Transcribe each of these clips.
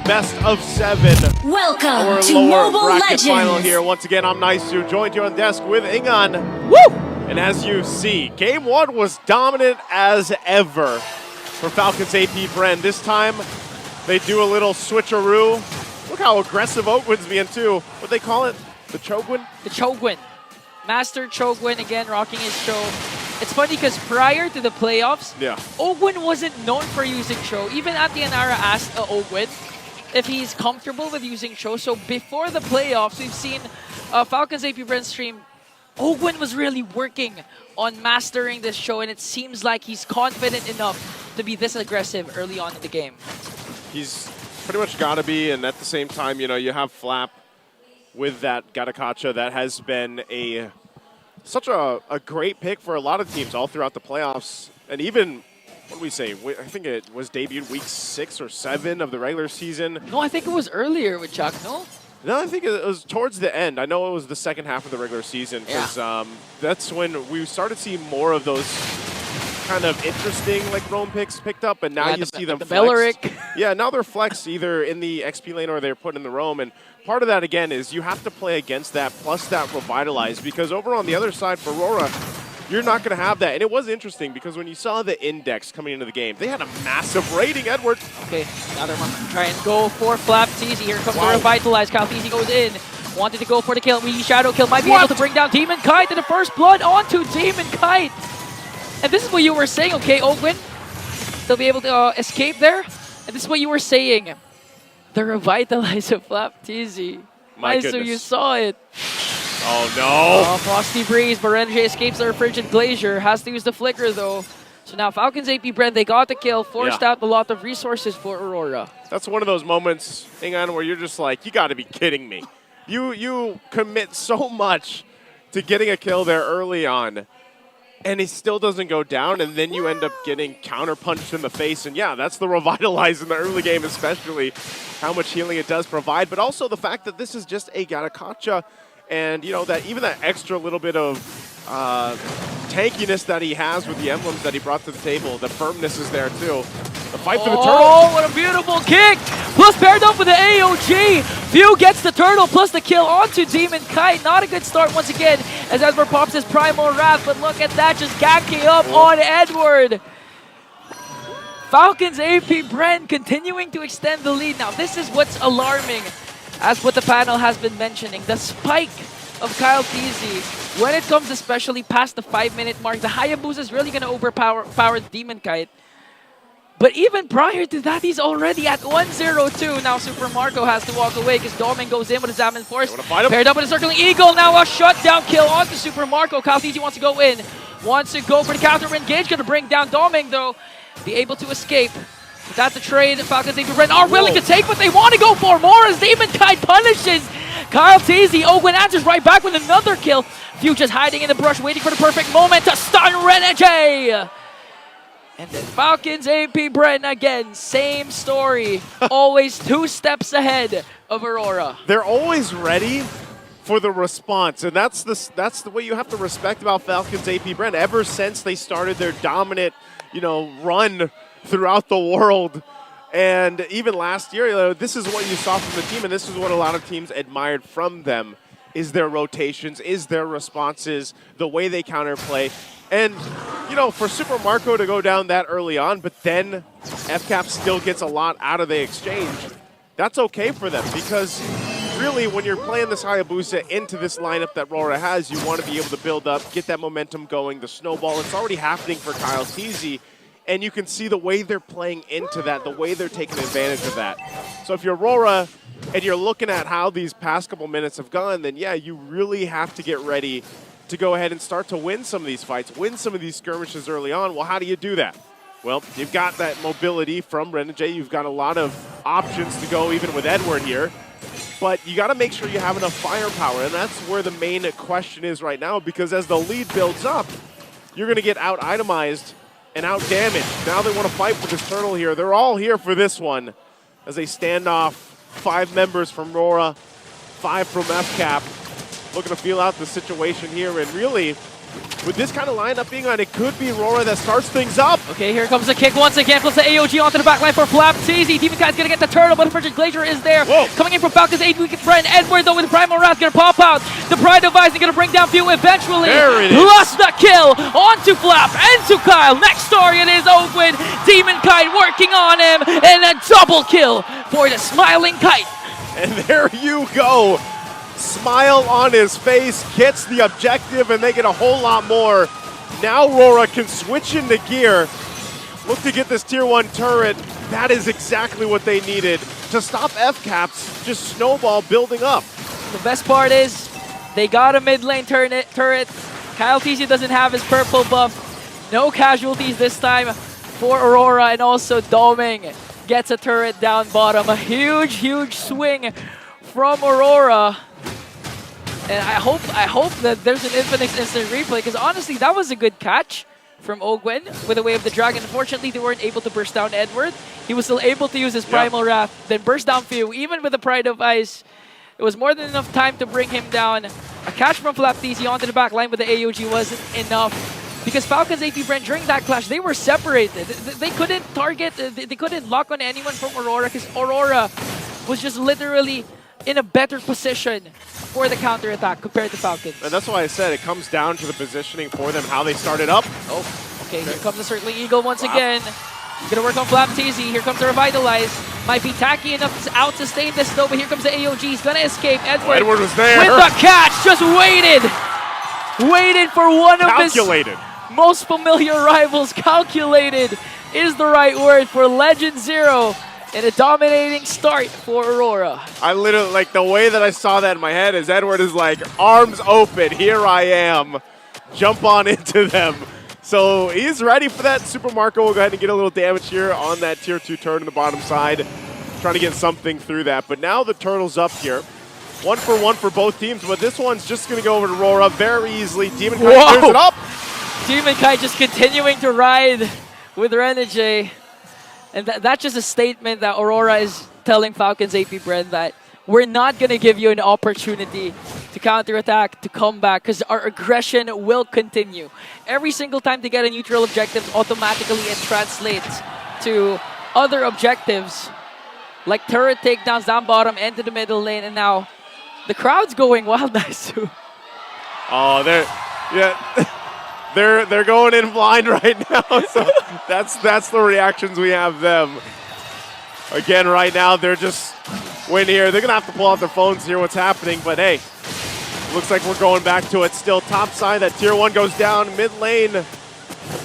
best of 7. Welcome our to lower Mobile bracket Legends. final here. Once again, I'm Naisu, joined here on desk with Ingan. Woo! And as you see, game 1 was dominant as ever for Falcon's AP BREN. This time, they do a little switcheroo. Look how aggressive owgwen's being too. What they call it? The owgwen? The owgwen. Master owgwen again rocking his show. It's funny because prior to the playoffs, owgwen wasn't known for using show. Even Atianara asked owgwen if he's comfortable with using show. So before the playoffs, we've seen Falcon's AP BREN stream. owgwen was really working on mastering this show, and it seems like he's confident enough to be this aggressive early on in the game. He's pretty much got to be, and at the same time, you know, you have Flap with that Gatakacha that has been such a great pick for a lot of teams all throughout the playoffs. And even, what do we say, I think it was debuted week 6 or 7 of the regular season. No, I think it was earlier with Chuck, no? No, I think it was towards the end. I know it was the second half of the regular season because that's when we started to see more of those kind of interesting like roam picks picked up, and now you see them flexed. Yeah, now they're flexed either in the XP lane or they're put in the roam, and part of that again is you have to play against that plus that revitalize, because over on the other side for RORA, you're not going to have that. And it was interesting because when you saw the index coming into the game, they had a massive rating, Edward. Okay, now they're trying to go for flaptzy. Here comes the revitalize. kyletz goes in. Wanted to go for the kill. We shadow kill. Might be able to bring down demokite, and the first blood onto demokite. And this is what you were saying, okay, owgwen? They'll be able to escape there. And this is what you were saying. The revitalize of flaptzy. My So goodness. you saw it. Oh no! Oh, Frosty Breeze, but renejay escapes their frigid glacier. Has to use the flicker though. So now Falcon's AP BREN, they got the kill, forced out a lot of resources for Aurora. That's one of those moments, hang on, where you're just like, you got to be kidding me. You commit so much to getting a kill there early on, and it still doesn't go down, and then you end up getting counter-punched in the face. And yeah, that's the revitalize in the early game, especially how much healing it does provide, but also the fact that this is just a Gatakacha, and you know that even that extra little bit of tankiness that he has with the emblems that he brought to the table, the firmness is there too. The fight for the turtle. Oh, what a beautiful kick! Plus paired up with the AOG. pheww gets the turtle plus the kill onto demokite. Not a good start once again as Edward pops his primal wrath, but look at that, just ganking up on Edward. Falcon's AP BREN continuing to extend the lead. Now this is what's alarming, as what the panel has been mentioning. The spike of kyletz, when it comes especially past the 5-minute mark, the Hayabusa is really going to overpower demokite. But even prior to that, he's already at 1-0-2. Now Super Marco has to walk away because Domeng goes in with his Examine Force. Paired up with a Circling Eagle. Now a shutdown kill onto Super Marco. kyletz wants to go in. Wants to go for the counter engage. Going to bring down Domeng though. Be able to escape. But that's a trade Falcon's AP BREN are willing to take, but they want to go for more as demokite punishes kyletz. owgwen answers right back with another kill. pheww just hiding in the brush, waiting for the perfect moment to stun renejay. And then Falcon's AP BREN again, same story. Always 2 steps ahead of Aurora. They're always ready for the response, and that's the way you have to respect about Falcon's AP BREN. Ever since they started their dominant, you know, run throughout the world, and even last year, you know, this is what you saw from the team, and this is what a lot of teams admired from them, is their rotations, is their responses, the way they counterplay. And, you know, for Super Marco to go down that early on, but then FCAP still gets a lot out of the exchange, that's okay for them, because really when you're playing this Hayabusa into this lineup that RORA has, you want to be able to build up, get that momentum going, the snowball. It's already happening for kyletz, and you can see the way they're playing into that, the way they're taking advantage of that. So if you're RORA and you're looking at how these past couple minutes have gone, then yeah, you really have to get ready to go ahead and start to win some of these fights, win some of these skirmishes early on. Well, how do you do that? Well, you've got that mobility from renejay. You've got a lot of options to go even with Edward here. But you got to make sure you have enough firepower, and that's where the main question is right now, because as the lead builds up, you're going to get out-itemized and out-damaged. Now they want to fight for this turtle here. They're all here for this one as they stand off 5 members from RORA, 5 from FCAP. Looking to feel out the situation here, and really, with this kind of lineup being on, it could be RORA that starts things up. Okay, here comes the kick once again. Plus the AOG onto the backline for flaptzy. Demokite's gonna get the turtle, but the Frigid Glacier is there. Whoa. Coming in from Falcon's 8-week friend. Edward, though, with the Primal Wrath, gonna pop out. The Pride of Ice is gonna bring down pheww eventually. There it is. Plus the kill onto Flap and to Kyle. Next story, it is owgwen. Demonkite working on him, and a double kill for the Smiling Kite. And there you go. Smile on his face, gets the objective, and they get a whole lot more. Now RORA can switch into gear, look to get this tier 1 turret. That is exactly what they needed to stop FCAP's just snowball building up. The best part is they got a mid lane turret. kyletz doesn't have his purple buff. No casualties this time for RORA, and also domeng gets a turret down bottom. A huge, huge swing from RORA. And I hope that there's an Infinix instant replay, because honestly, that was a good catch from owgwen with the Way of the Dragon. Unfortunately, they weren't able to burst down Edward. He was still able to use his Primal Wrath, then burst down pheww. Even with the Pride of Ice, it was more than enough time to bring him down. A catch from flaptzy onto the back line with the AOG wasn't enough, because Falcon's AP BREN, during that clash, they were separated. They couldn't target, they couldn't lock on anyone from RORA, because RORA was just literally in a better position for the counterattack compared to Falcons. And that's why I said it comes down to the positioning for them, how they started up. Oh, okay, here comes the Circling Eagle once again. Gonna work on flaptzy. Here comes the Revitalize. Might be tacky enough to out-sustain this though, but here comes the AOG. He's gonna escape. Edward was there. With the catch, just waited for one of his most familiar rivals. Calculated is the right word for Legend Zero. And a dominating start for RORA. I literally, like, the way that I saw that in my head is Edward is like, arms open, here I am. Jump on into them. So he's ready for that. Super Marco will go ahead and get a little damage here on that tier 2 turret on the bottom side. Trying to get something through that. But now the turtle's up here. 1-for-1 for both teams, but this one's just going to go over to RORA very easily. Demonkite clears it up. Demonkite just continuing to ride with renejay. And that's just a statement that RORA is telling Falcon's AP BREN that we're not going to give you an opportunity to counterattack, to come back, because our aggression will continue. Every single time they get a neutral objective, automatically it translates to other objectives, like turret takedowns down bottom, and to the middle lane, and now the crowd's going wild, nice too. Oh, they're going in blind right now, so that's the reactions we have them. Again, right now, they're just waiting here. They're going to have to pull out their phones to hear what's happening, but hey, looks like we're going back to it. Still top side, that tier 1 goes down. Mid lane, a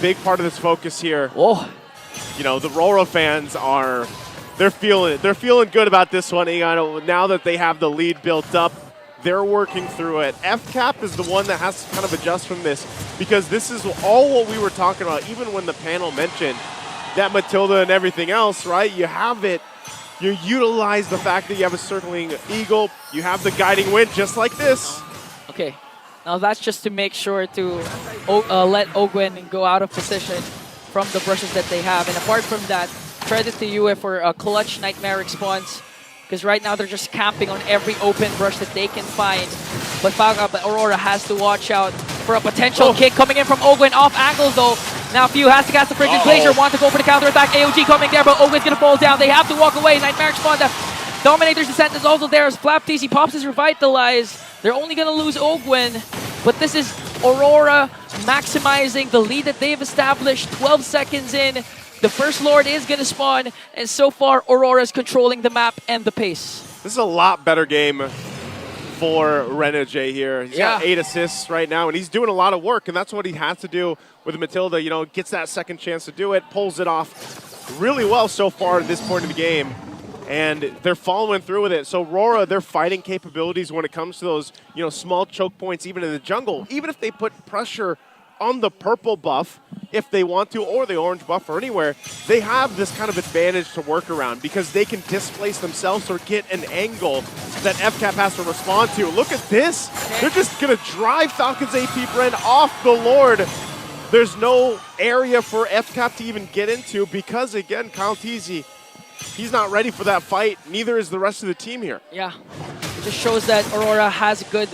big part of this focus here. Whoa. You know, the RORA fans they're feeling good about this one. You know, now that they have the lead built up, they're working through it. FCAP is the one that has to kind of adjust from this, because this is all what we were talking about, even when the panel mentioned that Matilda and everything else, right? You have it. You utilize the fact that you have a Circling Eagle. You have the Guiding Wind just like this. Okay, now that's just to make sure to let owgwen go out of position from the brushes that they have. And apart from that, credit to you for a clutch Nightmare response, because right now they're just camping on every open brush that they can find. But RORA has to watch out for a potential kick coming in from owgwen off angle though. Now pheww has to cast the Frigid Glacier, want to go for the counterattack. AOG coming there, but owgwen's gonna fall down. They have to walk away. Nightmare response. Dominator's Descent is also there as flaptzy pops his Revitalize. They're only gonna lose owgwen, but this is RORA maximizing the lead that they've established. 12 seconds in. The First Lord is going to spawn, and so far, Aurora is controlling the map and the pace. This is a lot better game for renejay here. He's got 8 assists right now, and he's doing a lot of work, and that's what he has to do with Matilda. You know, gets that second chance to do it, pulls it off really well so far at this point of the game, and they're following through with it. So RORA, their fighting capabilities when it comes to those, you know, small choke points, even in the jungle, even if they put pressure on the purple buff, if they want to, or the orange buff or anywhere, they have this kind of advantage to work around because they can displace themselves or get an angle that FCAP has to respond to. Look at this. They're just going to drive Falcon's AP BREN off the Lord. There's no area for FCAP to even get into because, again, kyletz, he's not ready for that fight. Neither is the rest of the team here. Yeah. It just shows that Aurora has good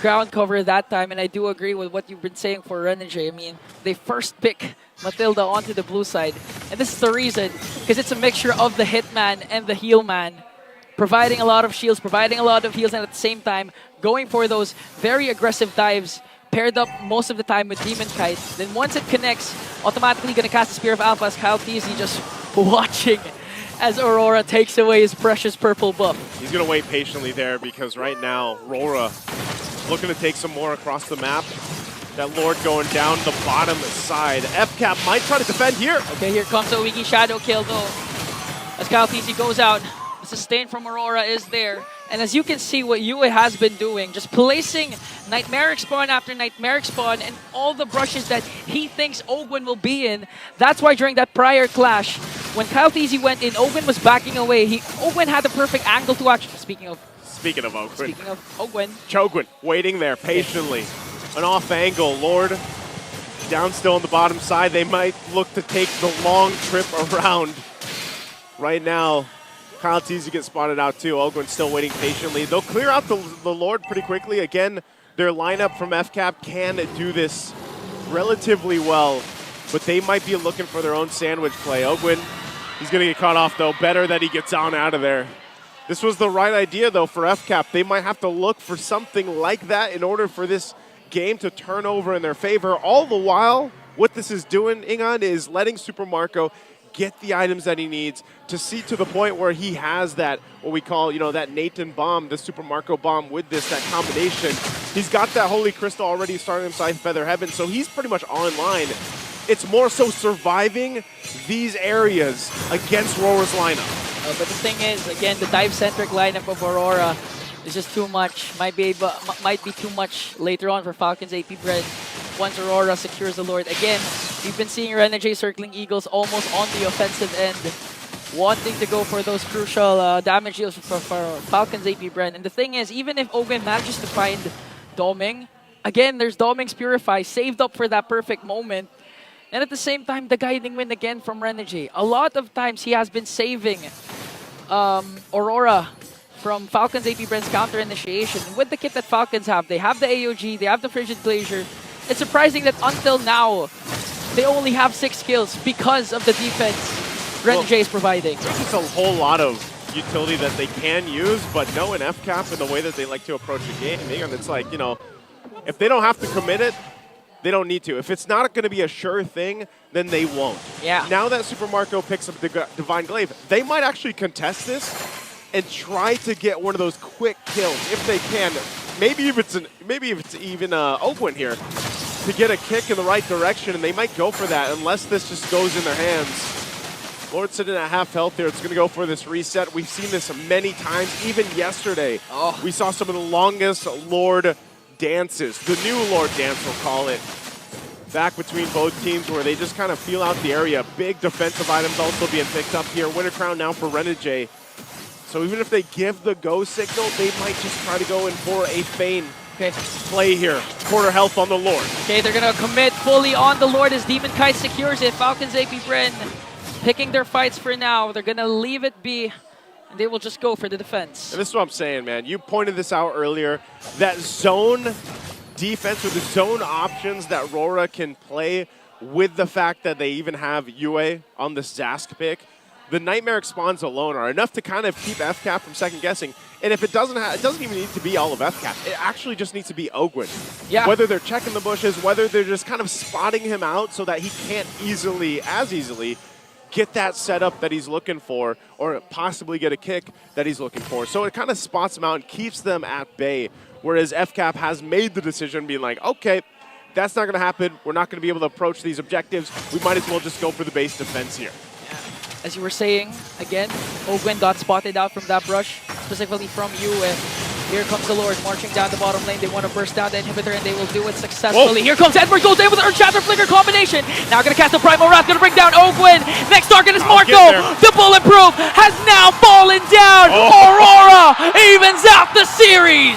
ground cover that time, and I do agree with what you've been saying for Renejay. I mean, they first pick Matilda onto the blue side, and this is the reason, because it's a mixture of the hitman and the heal man, providing a lot of shields, providing a lot of heals, and at the same time, going for those very aggressive dives, paired up most of the time with demonkite. Then once it connects, automatically going to cast the Spear of Alpha as kyletz just watching as Aurora takes away his precious purple buff. He's going to wait patiently there because right now, RORA looking to take some more across the map. That Lord going down the bottom side. FCAP might try to defend here. Okay, here comes a Wiki Shadow kill though. As kyletz goes out, the sustain from Aurora is there. And as you can see what Yue has been doing, just placing Nightmaric Spawn after Nightmaric Spawn and all the brushes that he thinks owgwen will be in. That's why during that prior clash, when kyletz went in, owgwen was backing away. owgwen had the perfect angle to actually... Speaking of owgwen. Chogwen waiting there patiently. An off angle. Lord down still on the bottom side. They might look to take the long trip around. Right now, kyletz gets spotted out too. owgwen still waiting patiently. They'll clear out the Lord pretty quickly. Again, their lineup from FCAP can do this relatively well, but they might be looking for their own sandwich play. owgwen, he's going to get caught off though. Better that he gets on out of there. This was the right idea though for FCAP. They might have to look for something like that in order for this game to turn over in their favor. All the while, what this is doing, Ingon, is letting Super Marco get the items that he needs to see to the point where he has that, what we call, that Nathan bomb, the Super Marco bomb with that combination. He's got that Holy Crystal already starting inside Feather Heaven, so he's pretty much online. It's more so surviving these areas against RORA's lineup. But the thing is, again, the dive-centric lineup of Aurora is just too much. Might be too much later on for Falcon's AP BREN. Once Aurora secures the Lord. Again, we've been seeing Renejay circling Eagles almost on the offensive end, wanting to go for those crucial damage deals for Falcon's AP BREN. And the thing is, even if owgwen manages to find domeng, again, there's domeng's Purify saved up for that perfect moment. And at the same time, the guiding wind again from Renejay. A lot of times he has been saving Aurora from Falcon's AP BREN's counter initiation. And with the kit that Falcons have, they have the AOG, they have the Frigid Glacier. It's surprising that until now, they only have 6 kills because of the defense Renejay is providing. There's a whole lot of utility that they can use, but no, in FCAP and the way that they like to approach the game, it's like, if they don't have to commit it, they don't need to. If it's not going to be a sure thing, then they won't. Yeah. Now that Super Marco picks up the Divine Glaive, they might actually contest this and try to get one of those quick kills if they can. Maybe if it's even owgwen here to get a kick in the right direction, and they might go for that unless this just goes in their hands. Lord sitting at half health here. It's going to go for this reset. We've seen this many times. Even yesterday, we saw some of the longest Lord dances, the new Lord dance we'll call it, back between both teams where they just kind of feel out the area. Big defensive items also being picked up here. Winter Crown now for Renejay. So even if they give the go signal, they might just try to go in for a feign play here. Quarter health on the Lord. Okay, they're going to commit fully on the Lord as demonkite secures it. Falcon's AP BREN picking their fights for now. They're going to leave it be, and they will just go for the defense. And this is what I'm saying, man. You pointed this out earlier. That zone defense or the zone options that RORA can play with the fact that they even have Yue on the Zask pick. The Nightmaric Spawns alone are enough to kind of keep FCAP from second guessing. And if it doesn't even need to be all of FCAP. It actually just needs to be owgwen. Yeah. Whether they're checking the bushes, whether they're just kind of spotting him out so that he can't as easily get that setup that he's looking for, or possibly get a kick that he's looking for. So it kind of spots them out and keeps them at bay. Whereas FCAP has made the decision being like, okay, that's not going to happen. We're not going to be able to approach these objectives. We might as well just go for the base defense here. As you were saying, again, owgwen got spotted out from that brush, specifically from you. And here comes the Lord marching down the bottom lane. They want to burst down the inhibitor, and they will do it successfully. Whoa. Here comes Edward, goes in with the Earth Shatter Flicker combination. Now going to cast the Primal Wrath, going to bring down owgwen. Next target is Marco. The bulletproof has now fallen down. Aurora evens out the series.